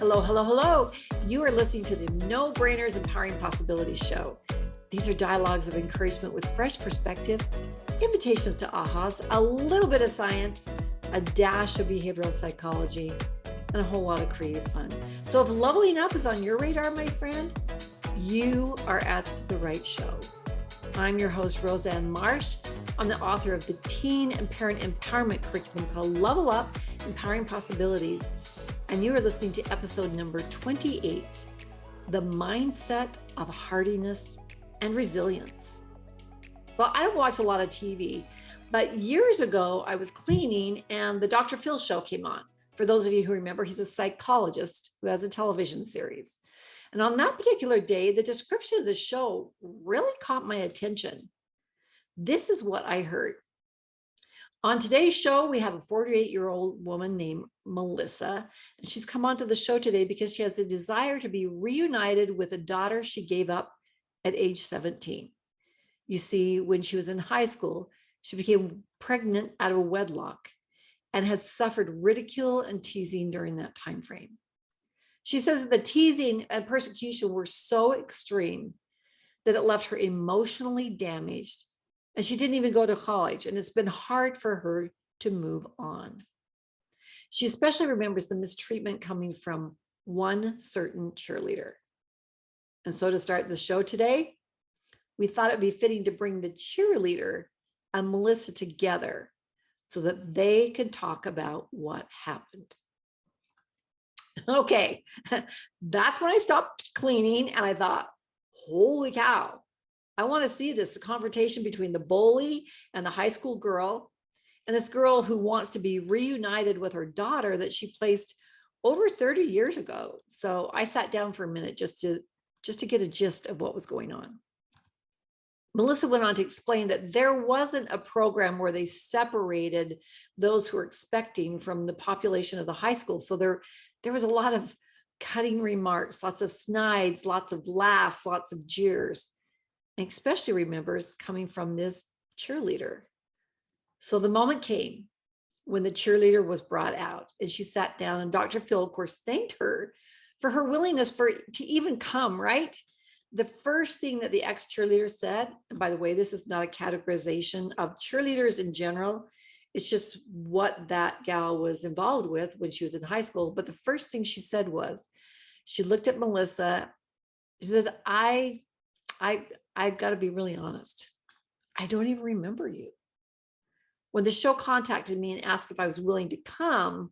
Hello, hello, hello. You are listening to the No Brainers Empowering Possibilities show. These are dialogues of encouragement with fresh perspective, invitations to ahas, a little bit of science, a dash of behavioral psychology, and a whole lot of creative fun. So if leveling up is on your radar, my friend, you are at the right show. I'm your host, Roseanne Marsh. I'm the author of the teen and parent empowerment curriculum called Level Up, Empowering Possibilities. And you are listening to episode number 28, The Mindset of Hardiness and Resilience. Well, I don't watch a lot of TV, but years ago I was cleaning and the Dr. Phil show came on. For those of you who remember, he's a psychologist who has a television series. And on that particular day, the description of the show really caught my attention. This is what I heard. On today's show, we have a 48-year-old woman named Melissa, and she's come onto the show today because she has a desire to be reunited with a daughter she gave up at age 17. You see, when she was in high school, she became pregnant out of a wedlock and has suffered ridicule and teasing during that time frame. She says that the teasing and persecution were so extreme that it left her emotionally damaged, and she didn't even go to college, and it's been hard for her to move on. She especially remembers the mistreatment coming from one certain cheerleader. And so to start the show today, we thought it'd be fitting to bring the cheerleader and Melissa together so that they can talk about what happened. Okay, that's when I stopped cleaning and I thought, holy cow, I want to see this confrontation between the bully and the high school girl, and this girl who wants to be reunited with her daughter that she placed over 30 years ago. So I sat down for a minute just to get a gist of what was going on. Melissa went on to explain that there wasn't a program where they separated those who were expecting from the population of the high school. So there was a lot of cutting remarks, lots of snides, lots of laughs, lots of jeers, and especially remembers coming from this cheerleader. So the moment came when the cheerleader was brought out and she sat down, and Dr. Phil, of course, thanked her for her willingness to even come, right? The first thing that the ex-cheerleader said, and by the way, this is not a categorization of cheerleaders in general, it's just what that gal was involved with when she was in high school. But the first thing she said was, she looked at Melissa, she said, I've got to be really honest. I don't even remember you. When the show contacted me and asked if I was willing to come,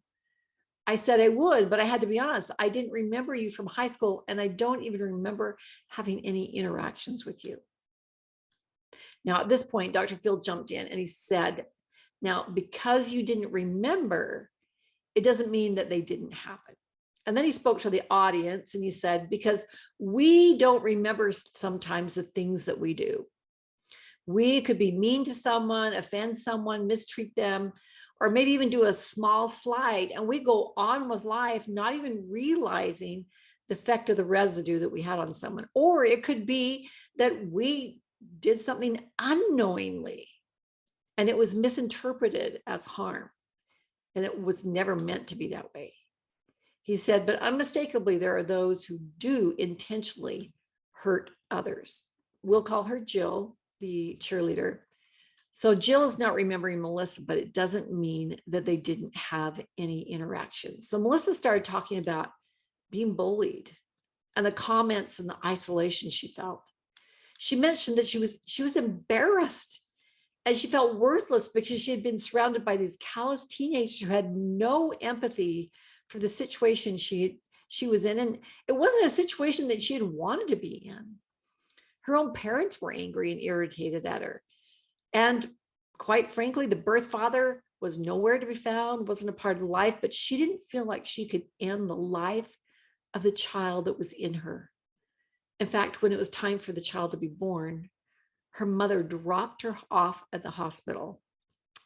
I said I would, but I had to be honest. I didn't remember you from high school, and I don't even remember having any interactions with you. Now, at this point, Dr. Phil jumped in and he said, now, because you didn't remember, it doesn't mean that they didn't happen. And then he spoke to the audience and he said, because we don't remember sometimes the things that we do. We could be mean to someone, offend someone, mistreat them, or maybe even do a small slide. And we go on with life, not even realizing the effect of the residue that we had on someone. Or it could be that we did something unknowingly and it was misinterpreted as harm. And it was never meant to be that way. He said, but unmistakably, there are those who do intentionally hurt others. We'll call her Jill, the cheerleader. So Jill is not remembering Melissa, but it doesn't mean that they didn't have any interaction. So Melissa started talking about being bullied and the comments and the isolation she felt. She mentioned that she was embarrassed and she felt worthless because she had been surrounded by these callous teenagers who had no empathy for the situation she was in. And it wasn't a situation that she had wanted to be in. Her own parents were angry and irritated at her. And quite frankly, the birth father was nowhere to be found, wasn't a part of life, but she didn't feel like she could end the life of the child that was in her. In fact, when it was time for the child to be born, her mother dropped her off at the hospital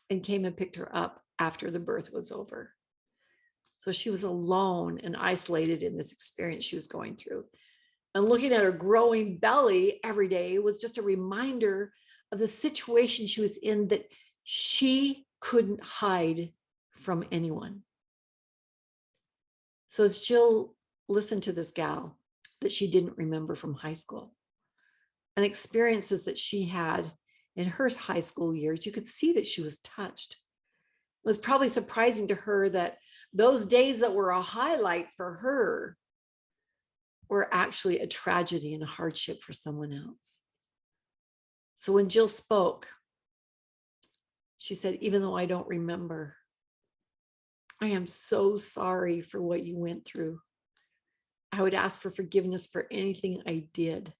and came and picked her up after the birth was over. So she was alone and isolated in this experience she was going through. And looking at her growing belly every day was just a reminder of the situation she was in that she couldn't hide from anyone. So as Jill listened to this gal that she didn't remember from high school and experiences that she had in her high school years. You could see that she was touched. It was probably surprising to her that those days that were a highlight for her were actually a tragedy and a hardship for someone else. So when Jill spoke, she said, even though I don't remember, I am so sorry for what you went through. I would ask for forgiveness for anything I did,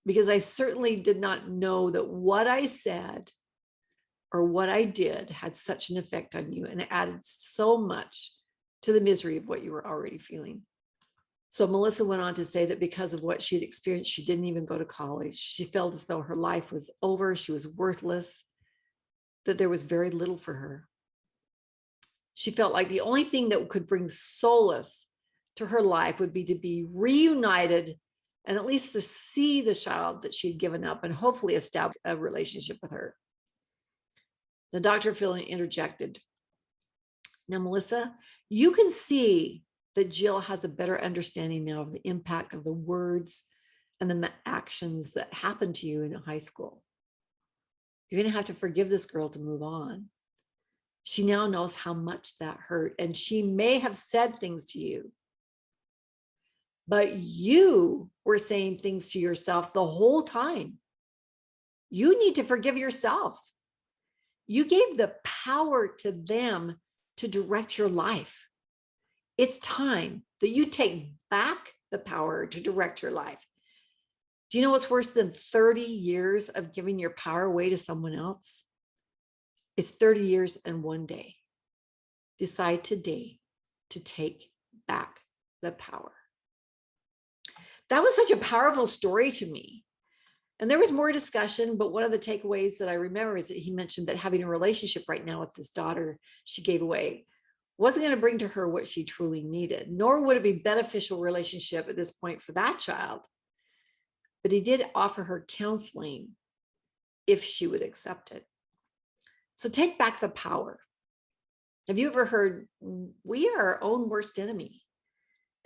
because I certainly did not know that what I said or what I did had such an effect on you, and it added so much to the misery of what you were already feeling. So Melissa went on to say that because of what she had experienced, she didn't even go to college. She felt as though her life was over, she was worthless, that there was very little for her. She felt like the only thing that could bring solace to her life would be to be reunited and at least to see the child that she'd given up and hopefully establish a relationship with her. The Dr. Phil interjected. Now, Melissa, you can see that Jill has a better understanding now of the impact of the words and the actions that happened to you in high school. You're going to have to forgive this girl to move on. She now knows how much that hurt, and she may have said things to you, but you were saying things to yourself the whole time. You need to forgive yourself. You gave the power to them to direct your life. It's time that you take back the power to direct your life. Do you know what's worse than 30 years of giving your power away to someone else? It's 30 years and one day. Decide today to take back the power. That was such a powerful story to me. And there was more discussion, but one of the takeaways that I remember is that he mentioned that having a relationship right now with this daughter she gave away wasn't going to bring to her what she truly needed, nor would it be beneficial relationship at this point for that child. But he did offer her counseling if she would accept it. So take back the power. Have you ever heard, we are our own worst enemy?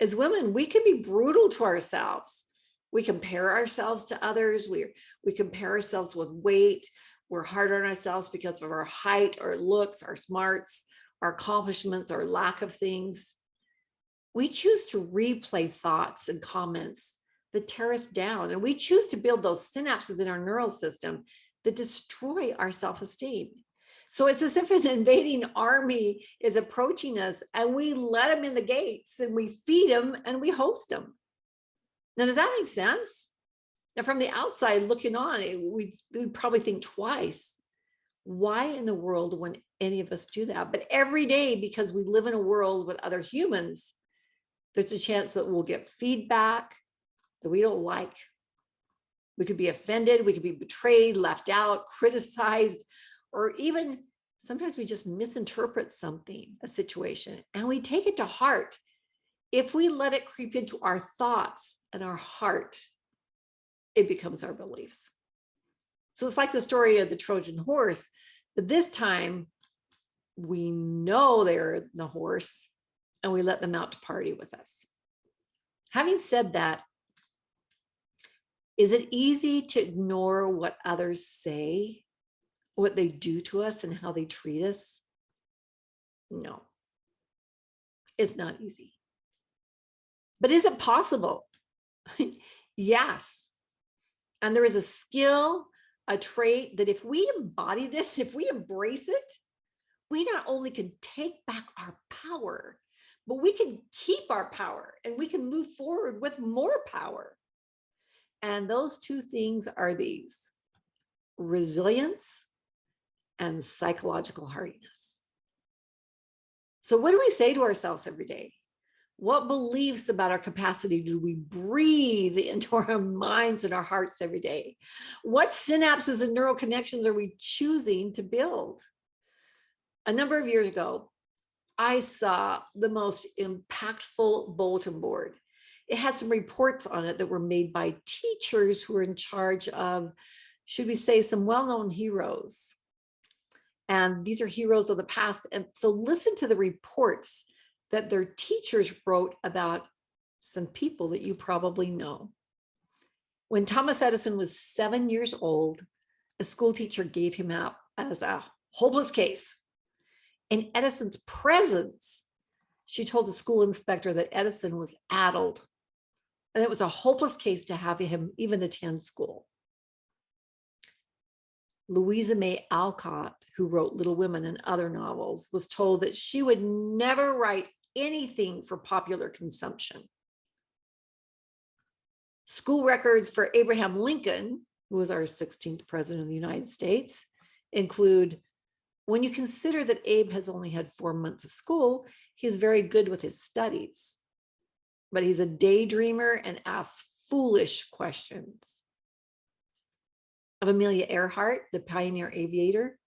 As women, we can be brutal to ourselves. We compare ourselves to others. We compare ourselves with weight. We're hard on ourselves because of our height, our looks, our smarts, our accomplishments, our lack of things. We choose to replay thoughts and comments that tear us down. And we choose to build those synapses in our neural system that destroy our self-esteem. So it's as if an invading army is approaching us and we let them in the gates and we feed them and we host them. Now, does that make sense? Now, from the outside looking on, we probably think twice. Why in the world would any of us do that? But every day, because we live in a world with other humans, there's a chance that we'll get feedback that we don't like. We could be offended, we could be betrayed, left out, criticized, or even sometimes we just misinterpret something, a situation, and we take it to heart. If we let it creep into our thoughts and our heart, it becomes our beliefs. So it's like the story of the Trojan horse, but this time we know they're the horse and we let them out to party with us. Having said that, is it easy to ignore what others say, what they do to us and how they treat us? No, it's not easy. But is it possible? Yes. And there is a skill, a trait that if we embody this, if we embrace it, we not only can take back our power, but we can keep our power and we can move forward with more power. And those two things are these: resilience and psychological hardiness. So what do we say to ourselves every day? What beliefs about our capacity do we breathe into our minds and our hearts every day? What synapses and neural connections are we choosing to build? A number of years ago, I saw the most impactful bulletin board. It had some reports on it that were made by teachers who were in charge of, should we say, some well-known heroes. And these are heroes of the past. And so listen to the reports that their teachers wrote about some people that you probably know. When Thomas Edison was 7 years old, a school teacher gave him out as a hopeless case. In Edison's presence, she told the school inspector that Edison was addled, and it was a hopeless case to have him even attend school. Louisa May Alcott, who wrote Little Women and other novels, was told that she would never write anything for popular consumption. School records for Abraham Lincoln, who was our 16th president of the United States, include, when you consider that Abe has only had 4 months of school, he is very good with his studies, but he's a daydreamer and asks foolish questions. Of Amelia Earhart, the pioneer aviator,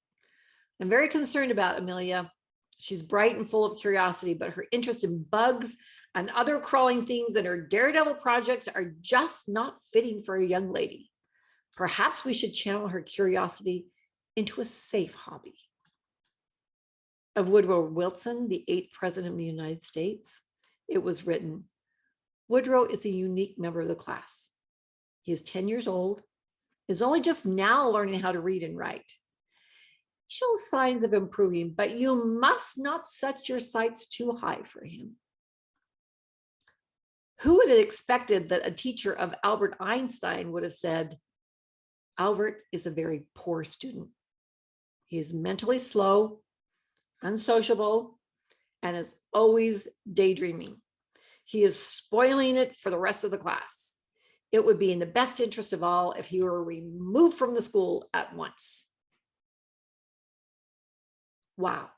I'm very concerned about Amelia. She's bright and full of curiosity, but her interest in bugs and other crawling things and her daredevil projects are just not fitting for a young lady. Perhaps we should channel her curiosity into a safe hobby. Of Woodrow Wilson, the 8th president of the United States, it was written, Woodrow is a unique member of the class. He is 10 years old, is only just now learning how to read and write. Shows signs of improving, but you must not set your sights too high for him. Who would have expected that a teacher of Albert Einstein would have said, Albert is a very poor student. He is mentally slow, unsociable, and is always daydreaming. He is spoiling it for the rest of the class. It would be in the best interest of all if he were removed from the school at once. Wow.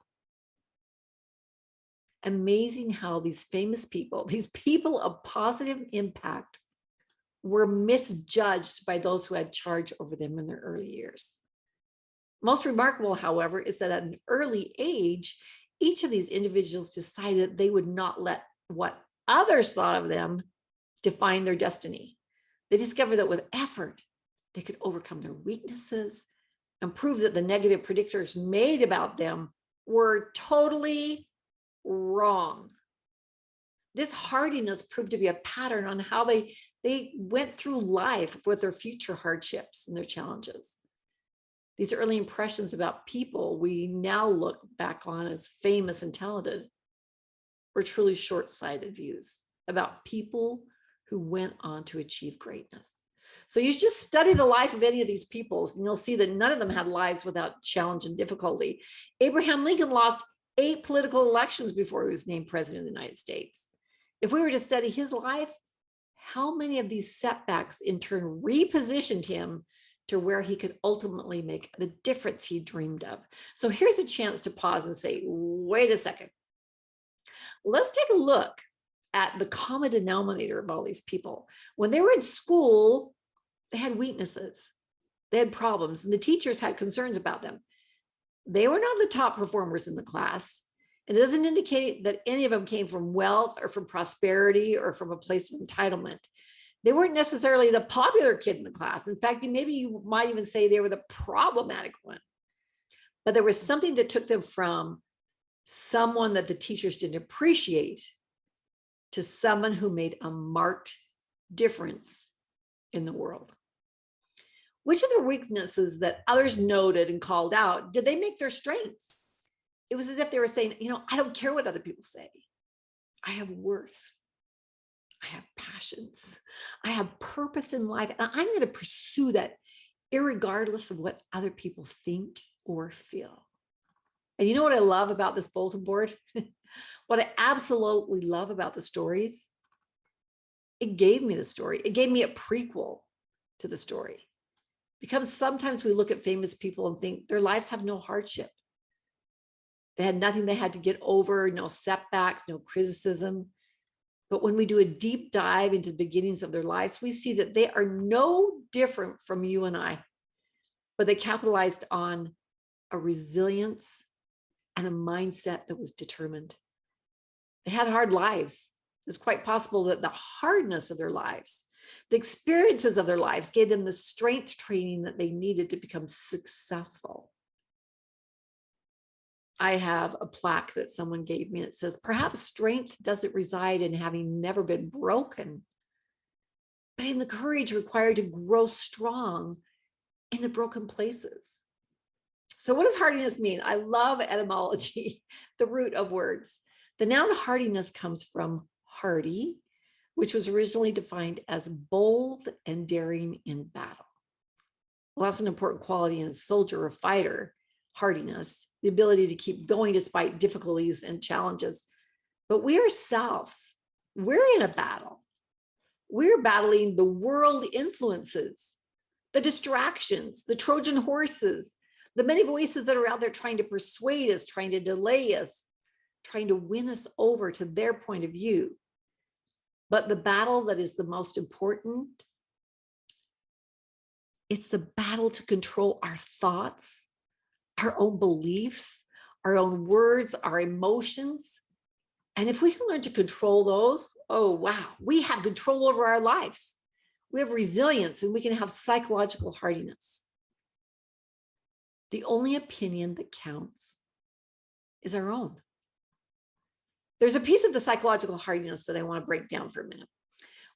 Amazing how these famous people, these people of positive impact, were misjudged by those who had charge over them in their early years. Most remarkable, however, is that at an early age, each of these individuals decided they would not let what others thought of them define their destiny. They discovered that with effort, they could overcome their weaknesses and prove that the negative predictors made about them were totally wrong. This hardiness proved to be a pattern on how they went through life with their future hardships and their challenges. These early impressions about people we now look back on as famous and talented were truly short-sighted views about people who went on to achieve greatness. So you just study the life of any of these peoples and you'll see that none of them had lives without challenge and difficulty. Abraham Lincoln lost 8 political elections before he was named president of the United States. If we were to study his life, how many of these setbacks in turn repositioned him to where he could ultimately make the difference he dreamed of? So here's a chance to pause and say, wait a second. Let's take a look at the common denominator of all these people. When they were in school, they had weaknesses, they had problems, and the teachers had concerns about them. They were not the top performers in the class. It doesn't indicate that any of them came from wealth or from prosperity or from a place of entitlement. They weren't necessarily the popular kid in the class. In fact, maybe you might even say they were the problematic one. But there was something that took them from someone that the teachers didn't appreciate to someone who made a marked difference in the world. Which of the weaknesses that others noted and called out did they make their strengths? It was as if they were saying, I don't care what other people say. I have worth. I have passions. I have purpose in life. And I'm going to pursue that irregardless of what other people think or feel. And you know what I love about this bulletin board? What I absolutely love about the stories, it gave me the story. It gave me a prequel to the story. Because sometimes we look at famous people and think their lives have no hardship. They had nothing they had to get over, no setbacks, no criticism. But when we do a deep dive into the beginnings of their lives, we see that they are no different from you and I, but they capitalized on a resilience and a mindset that was determined. They had hard lives. It's quite possible that the hardness of their lives, the experiences of their lives gave them the strength training that they needed to become successful. I have a plaque that someone gave me. It says, perhaps strength doesn't reside in having never been broken, but in the courage required to grow strong in the broken places. So what does hardiness mean? I love etymology, the root of words. The noun hardiness comes from hardy, which was originally defined as bold and daring in battle. Well, that's an important quality in a soldier or fighter, hardiness, the ability to keep going despite difficulties and challenges. But we ourselves, we're in a battle. We're battling the world influences, the distractions, the Trojan horses, the many voices that are out there trying to persuade us, trying to delay us, trying to win us over to their point of view. But the battle that is the most important, it's the battle to control our thoughts, our own beliefs, our own words, our emotions. And if we can learn to control those, oh, wow, we have control over our lives. We have resilience and we can have psychological hardiness. The only opinion that counts is our own. There's a piece of the psychological hardiness that I want to break down for a minute.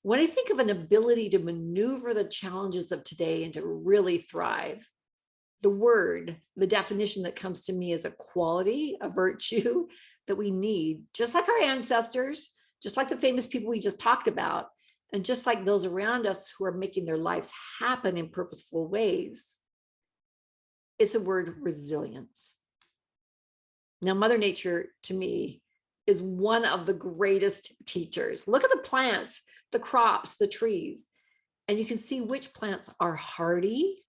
When I think of an ability to maneuver the challenges of today and to really thrive, the definition that comes to me is a quality, a virtue that we need, just like our ancestors, just like the famous people we just talked about, and just like those around us who are making their lives happen in purposeful ways. It's the word resilience. Now, Mother Nature, to me, is one of the greatest teachers. Look at the plants, the crops, the trees, and you can see which plants are hardy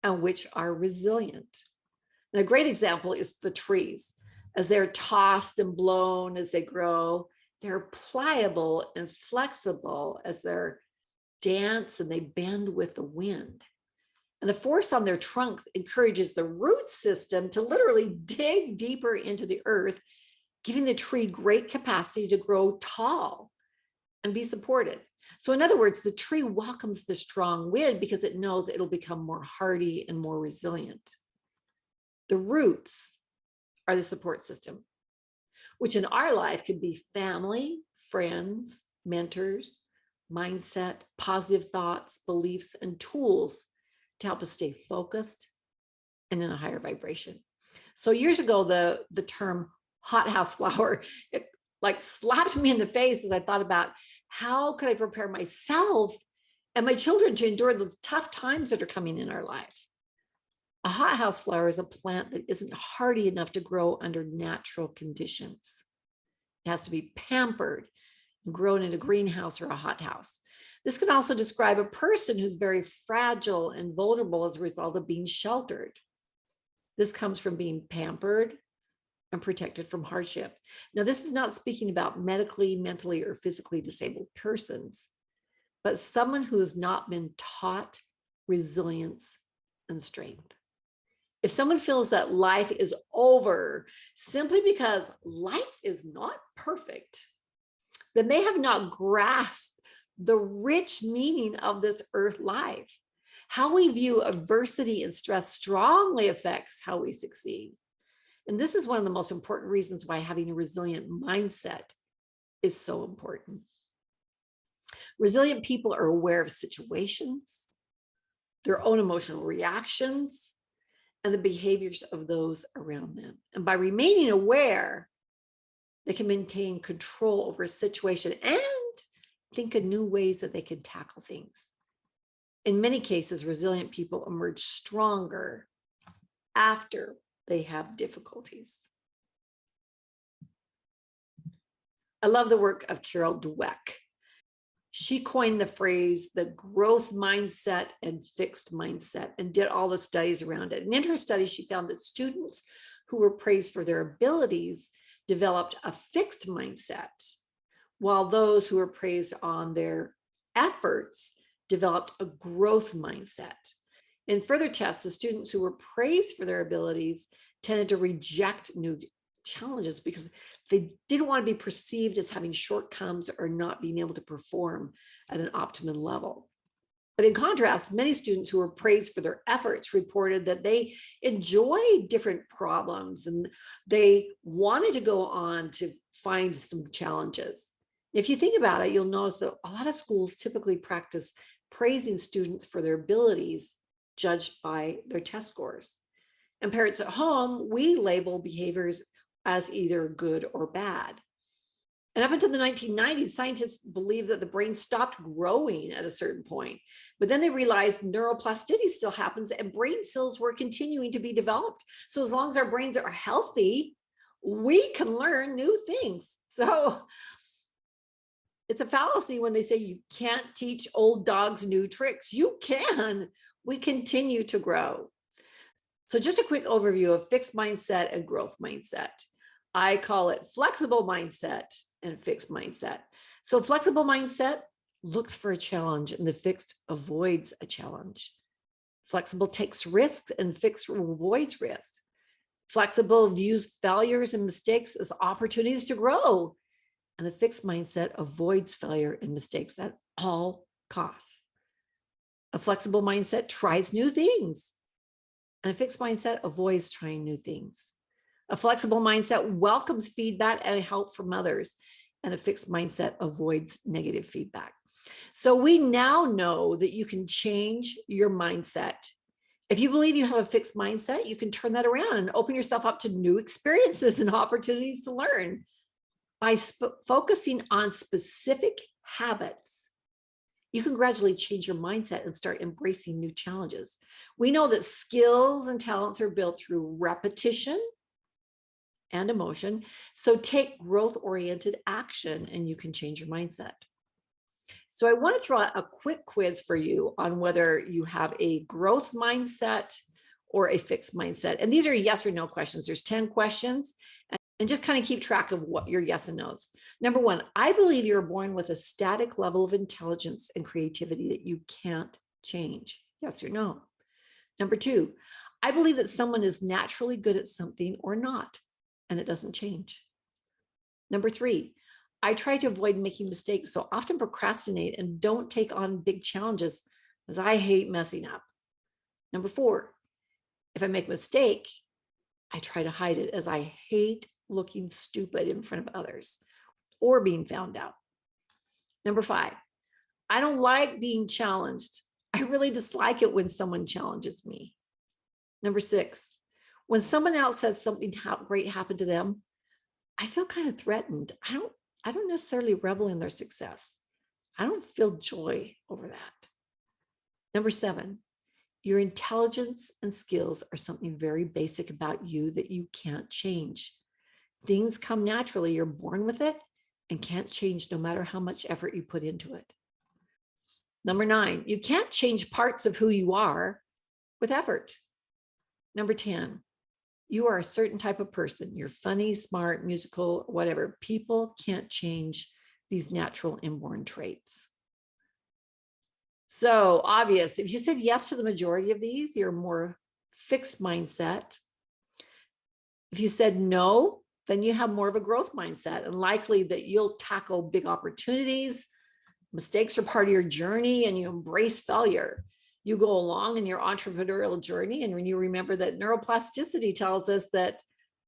and which are resilient. And a great example is the trees. As they're tossed and blown as they grow, they're pliable and flexible as they're dance and they bend with the wind. And the force on their trunks encourages the root system to literally dig deeper into the earth, giving the tree great capacity to grow tall and be supported. So in other words, the tree welcomes the strong wind because it knows it'll become more hardy and more resilient. The roots are the support system, which in our life could be family, friends, mentors, mindset, positive thoughts, beliefs, and tools to help us stay focused and in a higher vibration. So years ago, the term hothouse flower, it like slapped me in the face as I thought about how could I prepare myself and my children to endure those tough times that are coming in our life. A hothouse flower is a plant that isn't hardy enough to grow under natural conditions. It has to be pampered and grown in a greenhouse or a hothouse. This can also describe a person who's very fragile and vulnerable as a result of being sheltered. This comes from being pampered and protected from hardship. Now, this is not speaking about medically, mentally, or physically disabled persons, but someone who has not been taught resilience and strength. If someone feels that life is over simply because life is not perfect, then they have not grasped the rich meaning of this earth life. How we view adversity and stress strongly affects how we succeed. And this is one of the most important reasons why having a resilient mindset is so important. Resilient people are aware of situations, their own emotional reactions, and the behaviors of those around them. And by remaining aware, they can maintain control over a situation and think of new ways that they can tackle things. In many cases, resilient people emerge stronger after they have difficulties. I love the work of Carol Dweck. She coined the phrase the growth mindset and fixed mindset and did all the studies around it. And in her study, she found that students who were praised for their abilities developed a fixed mindset, while those who were praised on their efforts developed a growth mindset. In further tests, the students who were praised for their abilities tended to reject new challenges because they didn't want to be perceived as having shortcomings or not being able to perform at an optimum level. But in contrast, many students who were praised for their efforts reported that they enjoyed different problems and they wanted to go on to find some challenges. If you think about it, you'll notice that a lot of schools typically practice praising students for their abilities judged by their test scores. And parents at home, we label behaviors as either good or bad. And up until the 1990s, scientists believed that the brain stopped growing at a certain point. But then they realized neuroplasticity still happens and brain cells were continuing to be developed. So as long as our brains are healthy, we can learn new things. So it's a fallacy when they say you can't teach old dogs new tricks. You can. We continue to grow. So just a quick overview of fixed mindset and growth mindset. I call it flexible mindset and fixed mindset. So flexible mindset looks for a challenge and the fixed avoids a challenge. Flexible takes risks and fixed avoids risks. Flexible views failures and mistakes as opportunities to grow. And the fixed mindset avoids failure and mistakes at all costs. A flexible mindset tries new things. And a fixed mindset avoids trying new things. A flexible mindset welcomes feedback and help from others, and a fixed mindset avoids negative feedback. So we now know that you can change your mindset. If you believe you have a fixed mindset, you can turn that around and open yourself up to new experiences and opportunities to learn. By focusing on specific habits, you can gradually change your mindset and start embracing new challenges. We know that skills and talents are built through repetition and emotion. So take growth-oriented action and you can change your mindset. So I want to throw out a quick quiz for you on whether you have a growth mindset or a fixed mindset. And these are yes or no questions. There's 10 questions. And just kind of keep track of what your yes and no's. Number one, I believe you're born with a static level of intelligence and creativity that you can't change. Yes or no? Number two, I believe that someone is naturally good at something or not, and it doesn't change. Number three, I try to avoid making mistakes, so often procrastinate and don't take on big challenges as I hate messing up. Number four, if I make a mistake, I try to hide it as I hate looking stupid in front of others or being found out. Number five, I don't like being challenged. I really dislike it when someone challenges me. Number six, when someone else has something great happen to them, I feel kind of threatened. I don't necessarily revel in their success. I don't feel joy over that. Number seven, your intelligence and skills are something very basic about you that you can't change. Things come naturally. You're born with it and can't change no matter how much effort you put into it. Number nine, you can't change parts of who you are with effort. Number 10, you are a certain type of person. You're funny, smart, musical, whatever. People can't change these natural inborn traits. So obvious, if you said yes to the majority of these, you're more fixed mindset. If you said no, then you have more of a growth mindset and likely that you'll tackle big opportunities. Mistakes are part of your journey and you embrace failure. You go along in your entrepreneurial journey. And when you remember that neuroplasticity tells us that,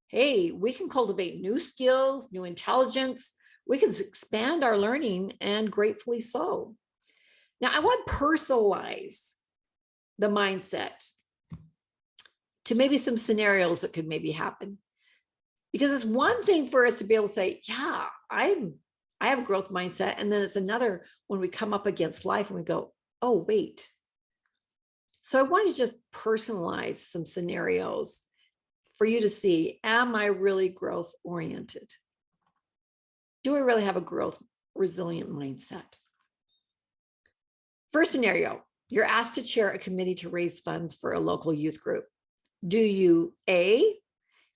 hey, we can cultivate new skills, new intelligence, we can expand our learning and gratefully so. Now I want to personalize the mindset to maybe some scenarios that could maybe happen. Because it's one thing for us to be able to say, yeah, I have a growth mindset. And then it's another when we come up against life and we go, oh, wait. So I want to just personalize some scenarios for you to see, am I really growth oriented? Do I really have a growth resilient mindset? First scenario, you're asked to chair a committee to raise funds for a local youth group. Do you, A,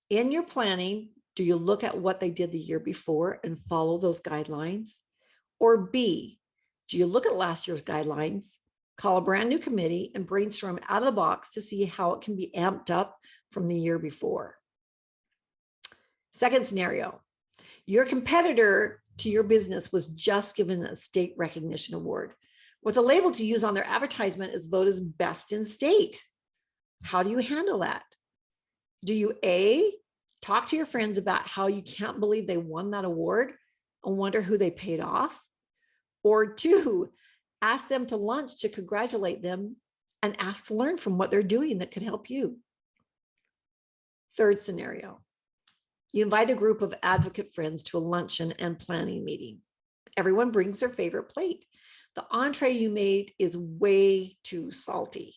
in your planning, do you look at what they did the year before and follow those guidelines? Or B, do you look at last year's guidelines, call a brand new committee and brainstorm out of the box to see how it can be amped up from the year before? Second scenario, your competitor to your business was just given a state recognition award. with a label to use on their advertisement as voted as best in state. How do you handle that? Do you A, talk to your friends about how you can't believe they won that award and wonder who they paid off? Or 2, ask them to lunch to congratulate them and ask to learn from what they're doing that could help you. Third scenario, you invite a group of advocate friends to a luncheon and planning meeting. Everyone brings their favorite plate. The entree you made is way too salty.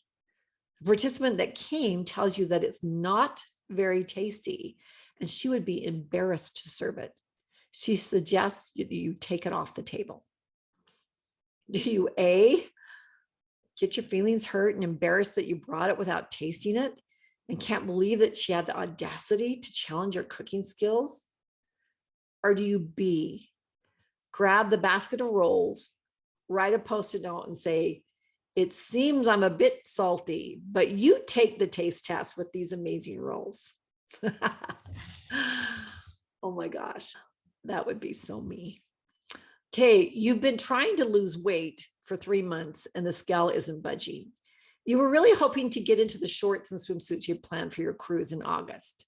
The participant that came tells you that it's not very tasty and she would be embarrassed to serve it. She suggests you take it off the table. Do you A, get your feelings hurt and embarrassed that you brought it without tasting it and can't believe that she had the audacity to challenge your cooking skills? Or do you B, grab the basket of rolls, write a Post-it note and say, it seems I'm a bit salty, but you take the taste test with these amazing rolls. Oh my gosh, that would be so me. Okay, you've been trying to lose weight for 3 months and the scale isn't budging. You were really hoping to get into the shorts and swimsuits you planned for your cruise in August.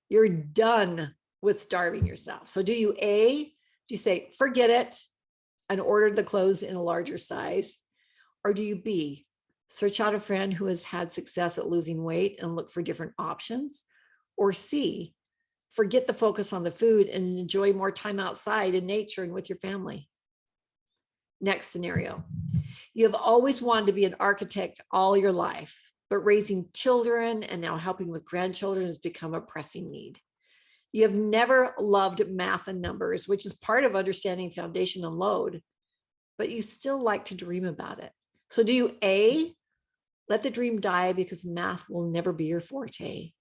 You're done with starving yourself. So do you A, do you say, forget it and order the clothes in a larger size? Or do you B, search out a friend who has had success at losing weight and look for different options? Or C, forget the focus on the food and enjoy more time outside in nature and with your family? Next scenario, you have always wanted to be an architect all your life, but raising children and now helping with grandchildren has become a pressing need. You have never loved math and numbers, which is part of understanding foundation and load, but you still like to dream about it. So do you A, let the dream die because math will never be your forte?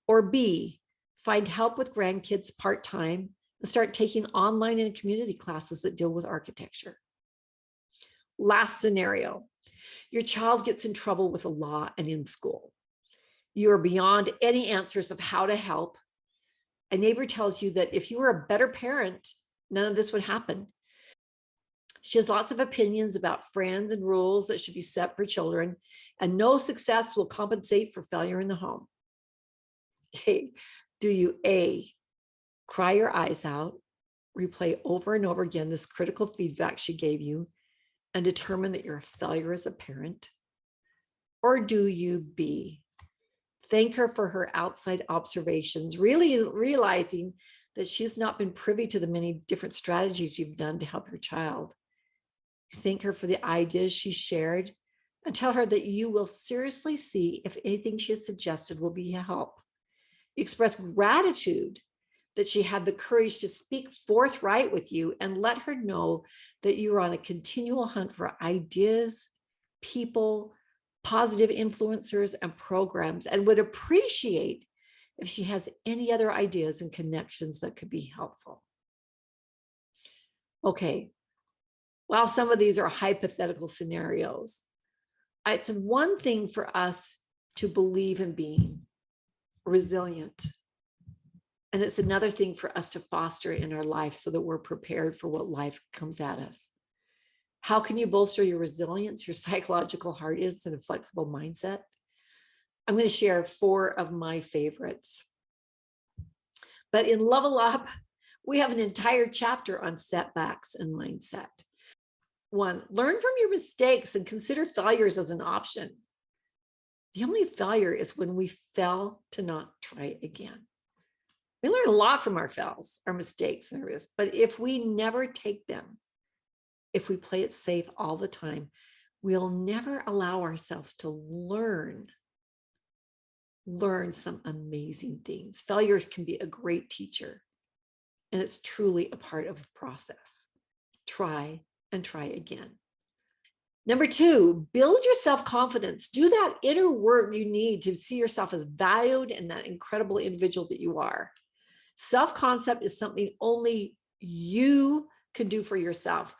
Or B, find help with grandkids part-time and start taking online and community classes that deal with architecture? Last scenario, your child gets in trouble with the law and in school. You are beyond any answers of how to help. A neighbor tells you that if you were a better parent, none of this would happen. She has lots of opinions about friends and rules that should be set for children, and no success will compensate for failure in the home. Okay, do you A, cry your eyes out, replay over and over again this critical feedback she gave you, and determine that you're a failure as a parent? Or do you B, thank her for her outside observations, really realizing that she's not been privy to the many different strategies you've done to help your child? You thank her for the ideas she shared and tell her that you will seriously see if anything she has suggested will be a help. You express gratitude that she had the courage to speak forthright with you and let her know that you're on a continual hunt for ideas, people, positive influencers, and programs, and would appreciate if she has any other ideas and connections that could be helpful. Okay, while some of these are hypothetical scenarios, it's one thing for us to believe in being resilient. And it's another thing for us to foster in our life so that we're prepared for what life comes at us. How can you bolster your resilience, your psychological hardness, and a flexible mindset? I'm going to share 4 of my favorites. But in Level Up, we have an entire chapter on setbacks and mindset. 1, learn from your mistakes and consider failures as an option. The only failure is when we fail to not try again. We learn a lot from our fails, our mistakes, and our risks, but if we never take them, if we play it safe all the time, we'll never allow ourselves to learn some amazing things. Failure can be a great teacher, and it's truly a part of the process. Try and try again. Number 2, build your self-confidence. Do that inner work you need to see yourself as valued and that incredible individual that you are. Self-concept is something only you can do for yourself.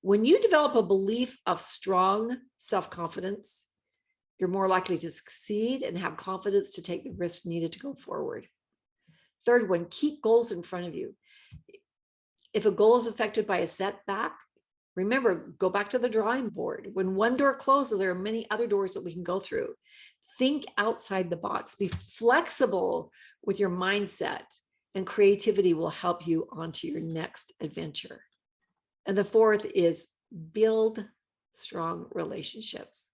When you develop a belief of strong self-confidence, you're more likely to succeed and have confidence to take the risks needed to go forward. Third one, keep goals in front of you. If a goal is affected by a setback, Remember, go back to the drawing board. When one door closes, there are many other doors that we can go through. Think outside the box, be flexible with your mindset, and creativity will help you onto your next adventure. And the fourth is build strong relationships.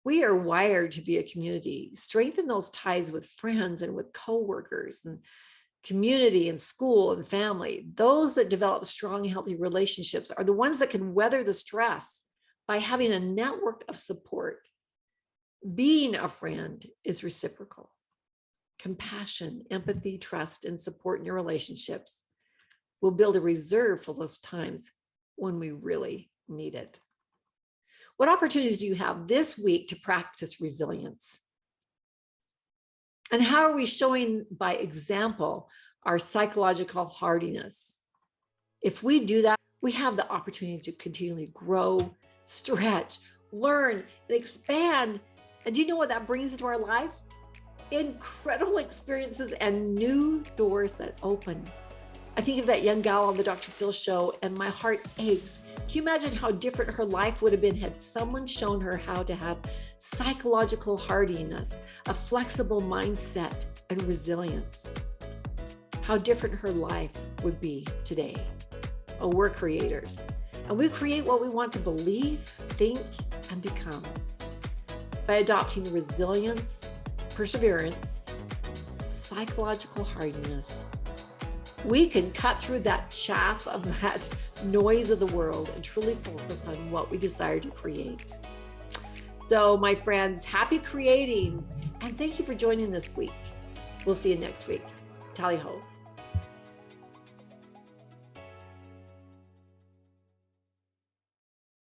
We are wired to be a community. Strengthen those ties with friends and with coworkers and community and school and family. Those that develop strong, healthy relationships are the ones that can weather the stress by having a network of support. Being a friend is reciprocal. Compassion, empathy, trust, and support in your relationships will build a reserve for those times when we really need it. What opportunities do you have this week to practice resilience? And how are we showing by example our psychological hardiness? If we do that, we have the opportunity to continually grow, stretch, learn, and expand. And do you know what that brings into our life? Incredible experiences and new doors that open. I think of that young gal on the Dr. Phil show, and my heart aches. Can you imagine how different her life would have been had someone shown her how to have psychological hardiness, a flexible mindset, and resilience? How different her life would be today. Oh, we're creators, and we create what we want to believe, think, and become. By adopting resilience, perseverance, psychological hardiness, we can cut through that chaff of that noise of the world and truly focus on what we desire to create. So, my friends, happy creating, and thank you for joining this week. We'll see you next week. Tally ho.